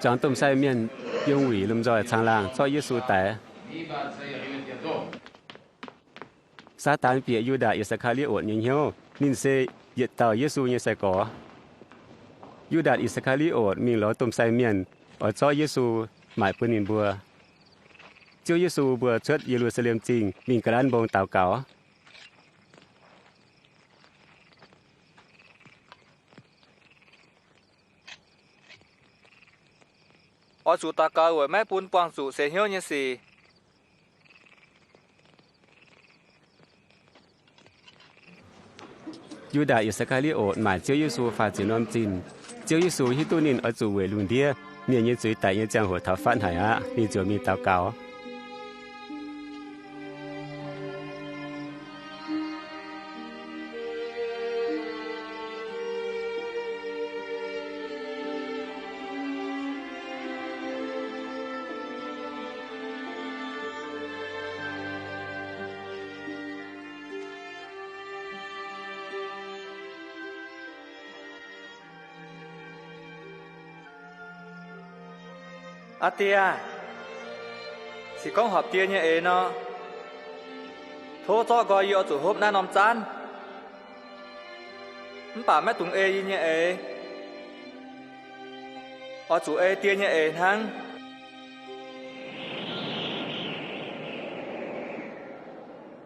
Chọn tôm sai miên dùng quỷ lùm rồi trang làng cho Giêsu tẻ. Sa tan bịa Yuda Iscariot nhìn hiếu nín xe yết tàu Giêsu như sẽ có. Yuda Iscariot mình ló tôm sai miên ở cho Giêsu mãi bữa nín bùa. Chúa Giêsu bùa chốt Jerusalem jing mình cả đàn bông tàu cáo. Ở chủ ta cao với mấy bún quang chủ sẽ hiểu như gì. Yuda Iscariot mãi Chúa Giêsu phá chỉ nom tin. Chúa Giêsu hít tu nín ở chủ về luân đĩa, miệng như chuối tại như trang hồ thảo phản hải á, vì chúa mình tàu cáo. À tia, chỉ con họp tia như ấy nó. Thô cho gọi yêu chủ hộp na nóm chán. Bà mẹ tùng ê như ấy. Ở chủ ê tia như ấy thăng.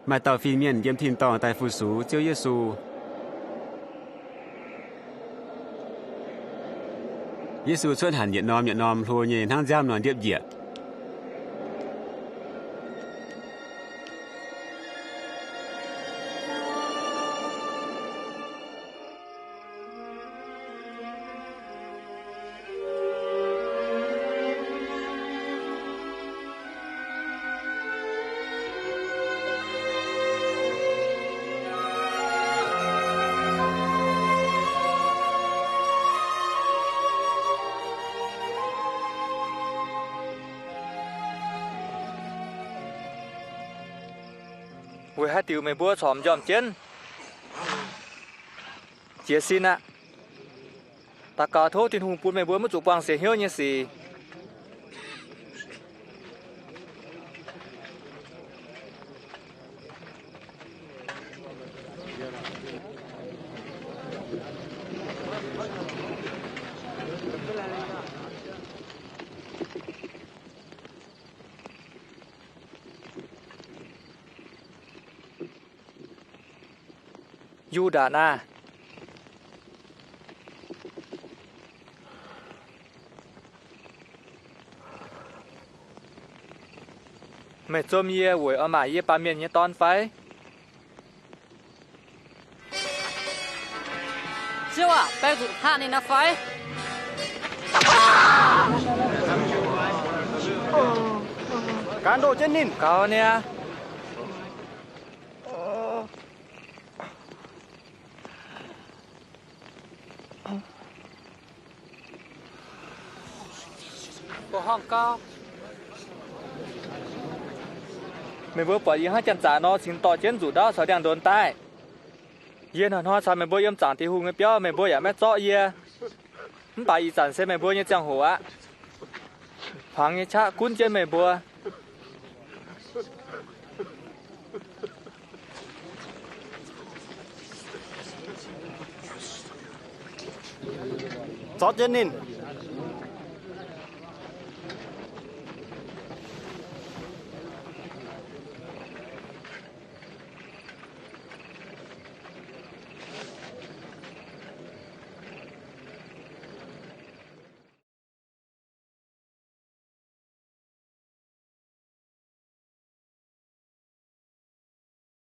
Mà tàu phi miền yếm thiên tòng tại phụ sú Chúa Giêsu. Giêsu xuất hẳn nhận nom thua nhìn thang giam nón điệp diệt. Với hai tiểu mày búa xóm dòm chân. Chia xin ạ. Ta cả thô tin hùng bún mày búa mất chủ quang sẽ hiểu như gì. Yuda na. Mày chôm ye với ở mãi ye ba miền như ton phải. Chiêu à, bé rụt hạ nên là phải. Cán đồ chân nín. Cao nè. Của Hồng Cao. Mày búa bỏ yên hát chân trả nó xin tỏ chân rủ đó sở đèn đồn tai. Yên hẳn hoa sao mày búa yếm chẳng thì hùng cái béo mày búa giả mẹ rõ ye. Bà ý chẳng xem mày búa như chẳng hổ á. Hoàng như cha cún chân mày búa. Chót chân nín.